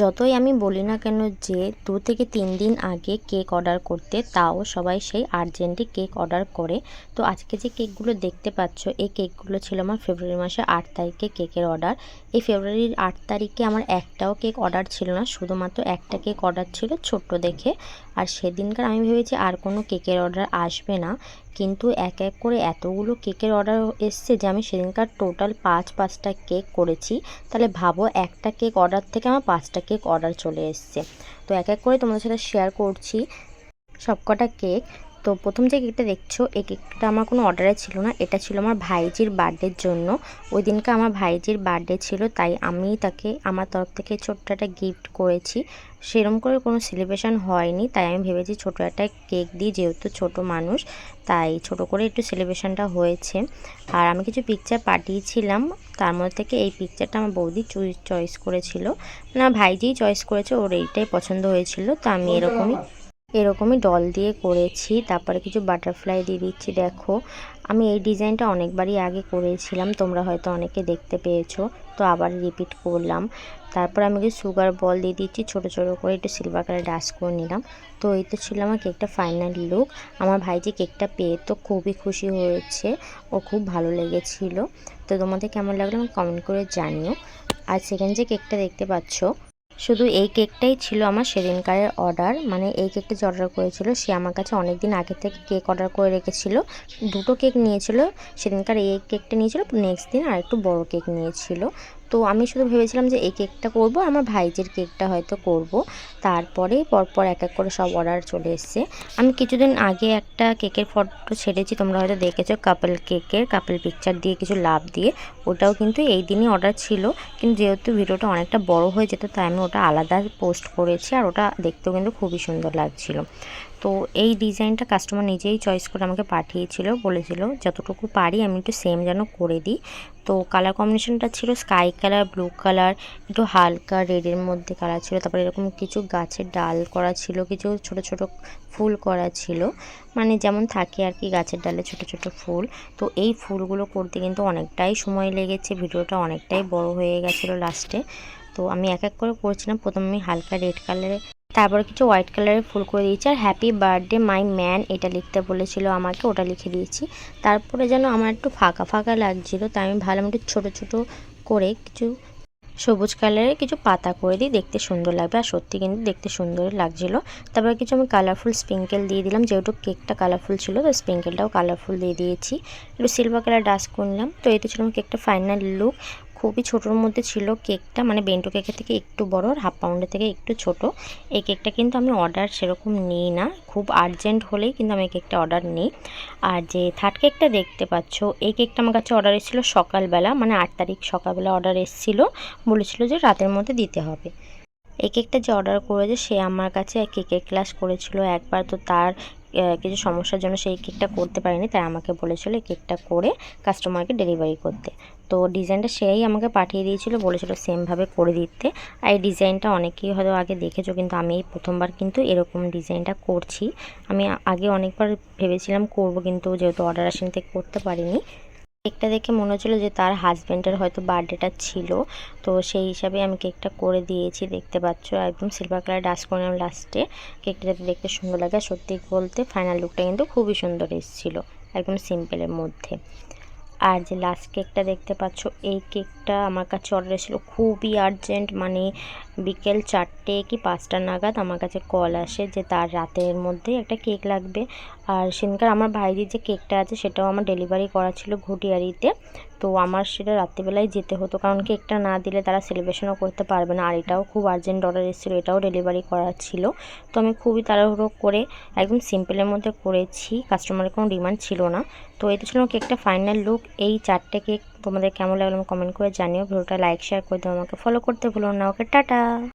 যতই আমি বলি না কেন যে 2 থেকে 3 দিন আগে কেক অর্ডার করতে, তাও সবাই সেই আর্জেন্টলি কেক অর্ডার করে। তো আজকে যে কেকগুলো দেখতে পাচ্ছ, এই কেকগুলো ছিল আমার ফেব্রুয়ারি মাসের 8 তারিখে কেকের অর্ডার। এই ফেব্রুয়ারির 8 তারিখে আমার একটাও কেক অর্ডার ছিল না, শুধুমাত্র একটা কেক অর্ডার ছিল ছোট্ট দেখে। আর সেদিনকার আমি ভেবেছি আর কোনো কেকের অর্ডার আসবে না, কিন্তু এক এক করে এতগুলো কেকের অর্ডার এসছে যে আমি সেদিনকার টোটাল পাঁচটা কেক করেছি। তাহলে ভাবো, একটা কেক অর্ডার থেকে আমার 5টা কেক অর্ডার চলে এসছে। তো এক এক করে তোমাদের সাথে শেয়ার করছি সবকটা কেক। তো প্রথম যে কেকটা দেখছো, এই কেকটা আমার কোনো অর্ডারে ছিল না, এটা ছিল আমার ভাইজির বার্থডের জন্য। ওই দিনকে আমার ভাইজির বার্থডে ছিল, তাই আমি তাকে আমার তরফ থেকে ছোট্ট একটা গিফট করেছি। সেরকম করে কোনো সেলিব্রেশন হয়নি, তাই আমি ভেবেছি ছোটো একটা কেক দিই, যেহেতু ছোট মানুষ, তাই ছোট করে একটু সেলিব্রেশনটা হয়েছে। আর আমি কিছু পিকচার পাঠিয়েছিলাম, তার মধ্যে থেকে এই পিকচারটা আমার বৌদি চয়েস করেছিল, মানে আমার ভাইজিই চয়েস করেছে, ওর এইটাই পছন্দ হয়েছিল। তো আমি এরকমই ডল দিয়ে করেছি। তারপরে কিছু বাটারফ্লাই দিয়ে দিচ্ছি। দেখো, আমি এই ডিজাইনটা অনেকবারই আগে করেছিলাম, তোমরা হয়তো অনেকে দেখতে পেয়েছো, তো আবার রিপিট করলাম। তারপর আমি কিছু সুগার বল দিয়ে দিচ্ছি, ছোট ছোট করে একটু সিলভার কালার ডাস্ট করে নিলাম। তো এই তো ছিল আমার কেকটা ফাইনাল লুক। আমার ভাইজি কেকটা পেয়ে তো খুবই খুশি হয়েছে, ও খুব ভালো লেগেছিল। তো তোমাদের কেমন লাগলো আমাকে কমেন্ট করে জানিও। আর সেকেন্ড যে কেকটা দেখতে পাচ্ছ, শুধু এই কেকটাই ছিল আমার সেদিনকারের অর্ডার। মানে এই কেকটা যে অর্ডার করেছিল, সে আমার কাছে অনেক দিন আগে থেকে কেক অর্ডার করে রেখেছিল। দুটো কেক নিয়েছিল সেদিনকার, এই কেকটা নিয়েছিল, নেক্সট দিন আর একটু বড় কেক নিয়েছিল। তো আমি শুধু ভেবেছিলাম যে এই কেকটা করব, আমার ভাইজির কেকটা হয়তো করব। তারপরে পরপর এক এক করে সব অর্ডার চলে এসছে। আমি কিছুদিন আগে একটা কেকের ফটো ছেড়েছি, তোমরা হয়তো দেখেছো, কাপল পিকচার দিয়ে কিছু লাভ দিয়ে, ওটাও কিন্তু এই দিনই অর্ডার ছিল। কিন্তু যেহেতু ভিডিওটা অনেকটা বড় হয়ে যেত, তাই আমি ওটা আলাদা পোস্ট করেছি, আর ওটা দেখতেও কিন্তু খুবই সুন্দর লাগছিল। তো এই ডিজাইনটা কাস্টমার নিজেই চয়েস করে আমাকে পাঠিয়েছিল, বলেছিল যতটুকু পারি আমি একটু সেম যেন করে দিই। তো কালার কম্বিনেশনটা ছিল স্কাই কালার, ব্লু কালার, একটু হালকা রেডের মধ্যে কালার ছিল। তারপরে এরকম কিছু গাছের ডাল করা ছিল, কিছু ছোট ছোট ফুল করা ছিল, মানে যেমন থাকে আর কি গাছের ডালে ছোট ছোট ফুল। তো এই ফুলগুলো করতে কিন্তু অনেকটাই সময় লেগেছে, ভিডিওটা অনেকটাই বড় হয়ে গেছিলো লাস্টে। তো আমি এক এক করে করছিলাম। প্রথমে আমি হালকা রেড কালারে, তারপরে কিছু হোয়াইট কালারের ফুল করে দিয়েছি, আর হ্যাপি বার্থডে মাই ম্যান এটা লিখতে বলেছিল আমাকে, ওটা লিখে দিয়েছি। তারপরে যেন আমার একটু ফাঁকা ফাঁকা লাগছিলো, তাই আমি ভাবলাম একটু ছোটো ছোটো করে কিছু সবুজ কালারের কিছু পাতা করে দিই, দেখতে সুন্দর লাগবে। আর সত্যি কিন্তু দেখতে সুন্দর লাগছিলো। তারপরে কিছু আমি কালারফুল স্প্রিঙ্কেল দিয়ে দিলাম, যেহেতু কেকটা কালারফুল ছিল, তো স্প্রিঙ্কেলটাও কালারফুল দিয়ে দিয়েছি। একটু সিলভার কালার ডাস্ট করে নিলাম। তো এতে ছিল আমার কেকটা ফাইনাল লুক। খুবই ছোটোর মধ্যে ছিল কেকটা, মানে বেন্টো কেকের থেকে একটু বড়, আর হাফ পাউন্ডের থেকে একটু ছোট। এই কেকটা কিন্তু আমি অর্ডার সেরকম নিই না, খুব আর্জেন্ট হলেই কিন্তু আমি এই কেকটা অর্ডার নিই। আর যে থার্ড কেকটা দেখতে পাচ্ছ, এই কেকটা আমার কাছে অর্ডার এসেছিলো সকালবেলা, মানে 8 তারিখ সকালবেলা অর্ডার এসেছিলো, বলেছিল যে রাতের মধ্যে দিতে হবে। এই কেকটা যে অর্ডার করেছে, সে আমার কাছে কেকের ক্লাস করেছিল একবার, তো তার কিছু সমস্যার জন্য সেই কেকটা করতে পারিনি, তাই আমাকে বলেছিল এই কেকটা করে কাস্টমারকে ডেলিভারি করতে। তো ডিজাইনটা সেই আমাকে পাঠিয়ে দিয়েছিল, বলেছিল সেমভাবে করে দিতে। আর এই ডিজাইনটা অনেকেই হয়তো আগে দেখেছো, কিন্তু আমি এই প্রথমবার কিন্তু এরকম ডিজাইনটা করছি। আমি আগে অনেকবার ভেবেছিলাম করব, কিন্তু যেহেতু অর্ডার আসেনি তাই করতে পারিনি। কেকটা দেখে মনে হচ্ছিলো যে তার হাজব্যান্ডের হয়তো বার্থডেটা ছিল, তো সেই হিসাবে আমি কেকটা করে দিয়েছি। দেখতে পাচ্ছ একদম সিলভার কালার ডাস্ট করে নিলাম লাস্টে, কেকটা যাতে দেখতে সুন্দর লাগে। সত্যি বলতে ফাইনাল লুকটা কিন্তু খুবই সুন্দর এসেছিলো, একদম সিম্পলের মধ্যে। আর যে লাস্ট কেকটা দেখতে পাচ্ছ, এই কেকটা আমার কাছে অর্ডার এসেছিলো খুবই আর্জেন্ট, মানে বিকেল 4টে কি 5টা নাগাদ আমার কাছে কল আসে যে তার রাতের মধ্যেই একটা কেক লাগবে। আর সেদিনকার আমার ভাইজির যে কেকটা আছে, সেটাও আমার ডেলিভারি করা ছিল ঘটিয়ারিতে। তো আমার সেটা রাত্রিবেলায় যেতে হতো, কারণ কেকটা না দিলে তারা সেলিব্রেশনও করতে পারবে না। আর এটাও খুব আর্জেন্ট অর্ডার এসেছিলো, এটাও ডেলিভারি করা ছিল। তো আমি খুবই তাড়াহুড়ো করে একদম সিম্পলের মধ্যে করেছি, কাস্টমারের কোনো ডিমান্ড ছিল না। তো এটা ছিল কেকটা ফাইনাল লুক। এই 4টে কেক তোমাদের কেমন লাগলো কমেন্ট করে জানিও। ভিডিওটা লাইক শেয়ার করে দিও, আমাকে ফলো করতে ভুলো না। ওকে, টাটা।